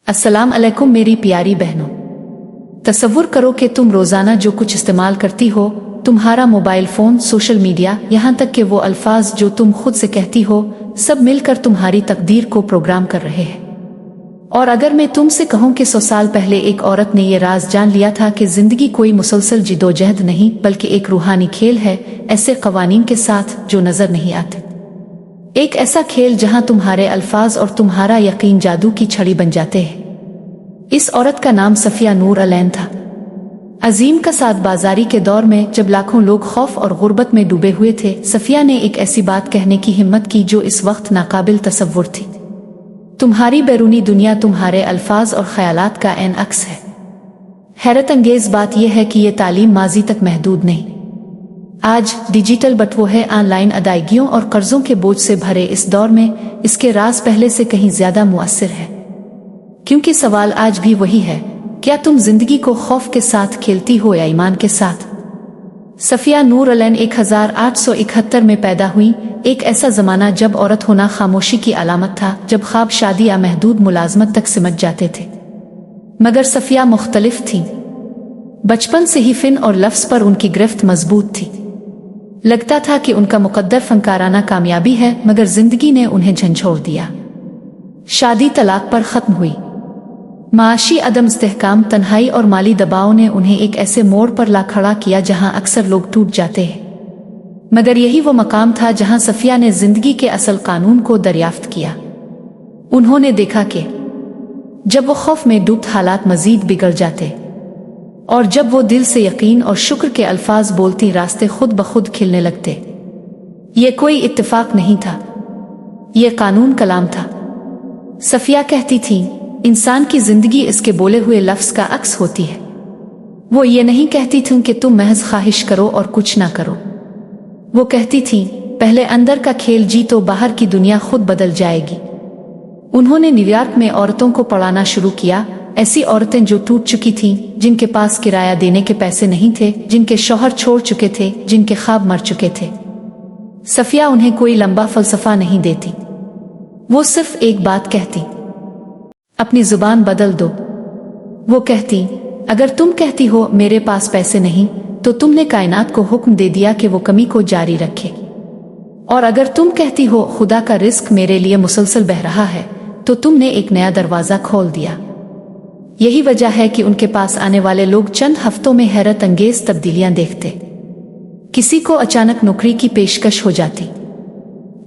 अस्सलाम अलैकुम मेरी प्यारी बहनों। तसव्वुर करो कि तुम रोज़ाना जो कुछ इस्तेमाल करती हो, तुम्हारा मोबाइल फ़ोन, सोशल मीडिया, यहाँ तक कि वो अल्फाज जो तुम खुद से कहती हो, सब मिलकर तुम्हारी तकदीर को प्रोग्राम कर रहे हैं। और अगर मैं तुमसे कहूँ कि 100 साल पहले एक औरत ने ये राज जान लिया था कि ज़िंदगी कोई मुसलसल जिदोजहद नहीं बल्कि एक रूहानी खेल है, ऐसे क़वानीन के साथ जो नज़र नहीं आते। एक ऐसा खेल जहां तुम्हारे अल्फाज और तुम्हारा यकीन जादू की छड़ी बन जाते हैं। इस औरत का नाम सफिया नूर अलैन था। अजीम का साथ बाजारी के दौर में जब लाखों लोग खौफ और गुर्बत में डूबे हुए थे, सफिया ने एक ऐसी बात कहने की हिम्मत की जो इस वक्त नाकाबिल तसव्वुर थी। तुम्हारी बैरूनी दुनिया तुम्हारे अल्फाज और ख्यालात का ऐन अक्स है। हैरत अंगेज बात यह है कि यह तालीम माजी तक महदूद नहीं, आज डिजिटल बटवों ऑनलाइन अदायगियों और कर्जों के बोझ से भरे इस दौर में इसके राज पहले से कहीं ज्यादा मुअस्सिर है। क्योंकि सवाल आज भी वही है, क्या तुम जिंदगी को खौफ के साथ खेलती हो या ईमान के साथ? सफिया नूर अलैन 1871 में पैदा हुई। एक ऐसा जमाना जब औरत होना खामोशी की अलामत था, जब ख्वाब शादी या महदूद मुलाजमत तक सिमट जाते थे। मगर सफिया मुख्तलिफ थी। बचपन से ही फिन और लफ्ज पर उनकी गिरफ्त मजबूत थी। लगता था कि उनका मुकद्दर फनकाराना कामयाबी है, मगर जिंदगी ने उन्हें झंझोड़ दिया। शादी तलाक पर खत्म हुई। माशी अदम इस्तेहकाम, तन्हाई और माली दबाव ने उन्हें एक ऐसे मोड़ पर ला खड़ा किया जहां अक्सर लोग टूट जाते हैं। मगर यही वो मकाम था जहां सफिया ने जिंदगी के असल कानून को दरियाफ्त किया। उन्होंने देखा कि जब वो खौफ में डूबे हालात मजीद बिगड़ जाते, और जब वो दिल से यकीन और शुक्र के अल्फाज बोलती, रास्ते खुद ब खुद खिलने लगते। ये कोई इत्तेफाक नहीं था, ये कानून कलाम था। सफिया कहती थी, इंसान की जिंदगी इसके बोले हुए लफ्ज का अक्स होती है। वो ये नहीं कहती थी कि तुम महज ख्वाहिश करो और कुछ ना करो। वो कहती थी, पहले अंदर का खेल जीतो, बाहर की दुनिया खुद बदल जाएगी। उन्होंने न्यूयॉर्क में औरतों को पढ़ाना शुरू किया, ऐसी औरतें जो टूट चुकी थीं, जिनके पास किराया देने के पैसे नहीं थे, जिनके शौहर छोड़ चुके थे, जिनके ख्वाब मर चुके थे। सफिया उन्हें कोई लंबा फलसफा नहीं देती, वो सिर्फ एक बात कहती, अपनी जुबान बदल दो। वो कहती, अगर तुम कहती हो मेरे पास पैसे नहीं, तो तुमने कायनात को हुक्म दे दिया कि वो कमी को जारी रखे। और अगर तुम कहती हो खुदा का रिस्क मेरे लिए मुसलसल बह रहा है, तो तुमने एक नया दरवाजा खोल दिया। यही वजह है कि उनके पास आने वाले लोग चंद हफ्तों में हैरत अंगेज तब्दीलियां देखते। किसी को अचानक नौकरी की पेशकश हो जाती,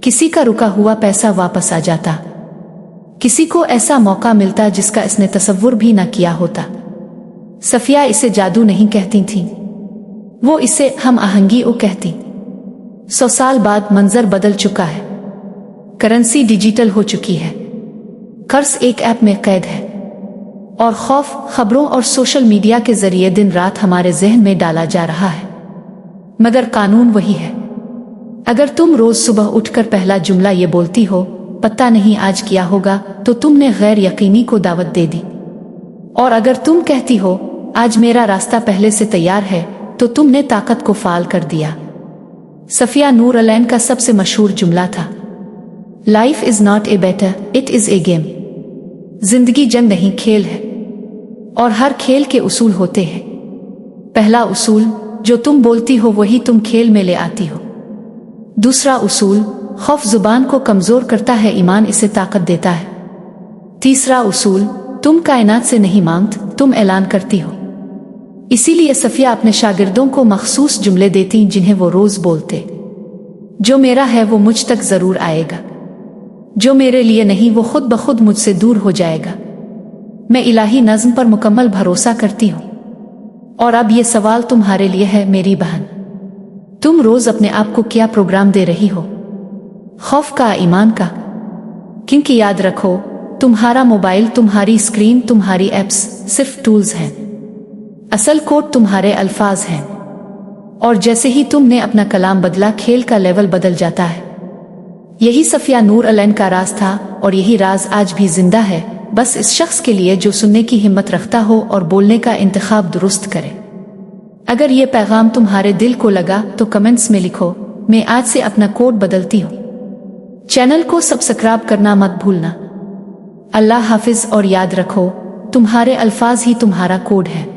किसी का रुका हुआ पैसा वापस आ जाता, किसी को ऐसा मौका मिलता जिसका इसने तसव्वुर भी ना किया होता। सफिया इसे जादू नहीं कहती थीं, वो इसे हम आहंगी ओ कहती। 100 साल बाद मंजर बदल चुका है। करेंसी डिजिटल हो चुकी है, कर्ज एक ऐप में कैद है, और खौफ खबरों और सोशल मीडिया के जरिए दिन रात हमारे जहन में डाला जा रहा है। मगर कानून वही है। अगर तुम रोज सुबह उठकर पहला जुमला ये बोलती हो, पता नहीं आज क्या होगा, तो तुमने गैर यकीनी को दावत दे दी। और अगर तुम कहती हो आज मेरा रास्ता पहले से तैयार है, तो तुमने ताकत को फाल कर दिया। सफिया नूर अलैन का सबसे मशहूर जुमला था, life is not a battle, it is a game. जिंदगी जंग नहीं, खेल है, और हर खेल के उसूल होते हैं। पहला उसूल, जो तुम बोलती हो वही तुम खेल में ले आती हो। दूसरा उसूल, खौफ जुबान को कमजोर करता है, ईमान इसे ताकत देता है। तीसरा उसूल, तुम कायनात से नहीं मांगती, तुम ऐलान करती हो। इसीलिए सफिया अपने शागिर्दों को मखसूस जुमले देती जिन्हें वो रोज बोलते, जो मेरा है वो मुझ तक जरूर आएगा, जो मेरे लिए नहीं वो खुद ब खुद मुझसे दूर हो जाएगा। मैं इलाही नज़्म पर मुकम्मल भरोसा करती हूँ। और अब ये सवाल तुम्हारे लिए है मेरी बहन, तुम रोज अपने आप को क्या प्रोग्राम दे रही हो? खौफ का, ईमान का? क्योंकि याद रखो, तुम्हारा मोबाइल, तुम्हारी स्क्रीन, तुम्हारी एप्स सिर्फ टूल्स हैं। असल कोड तुम्हारे अल्फाज हैं। और जैसे ही तुमने अपना कलाम बदला, खेल का लेवल बदल जाता है। यही सफिया नूर अलैन का राज था, और यही राज आज भी जिंदा है, बस इस शख्स के लिए जो सुनने की हिम्मत रखता हो और बोलने का इंतखाब दुरुस्त करे। अगर ये पैगाम तुम्हारे दिल को लगा तो कमेंट्स में लिखो, मैं आज से अपना कोड बदलती हूँ। चैनल को सब्सक्राइब करना मत भूलना। अल्लाह हाफिज और याद रखो तुम्हारे अल्फाज ही तुम्हारा कोड है।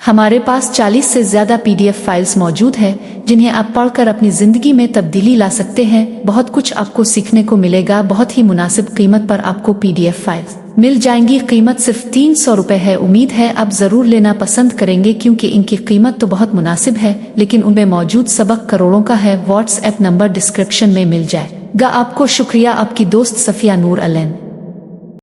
हमारे पास 40 से ज़्यादा PDF फाइल्स मौजूद है जिन्हें आप पढ़कर अपनी ज़िंदगी में तब्दीली ला सकते हैं। बहुत कुछ आपको सीखने को मिलेगा। बहुत ही मुनासिब कीमत पर आपको PDF फाइल्स मिल जाएंगी। कीमत सिर्फ 300 रुपये है। उम्मीद है आप ज़रूर लेना पसंद करेंगे क्योंकि इनकी कीमत तो बहुत मुनासिब है, लेकिन उनमें मौजूद सबक करोड़ों का है। व्हाट्सएप नंबर डिस्क्रिप्शन में मिल जाएगा आपको। शुक्रिया। आपकी दोस्त सफिया नूर अलैन।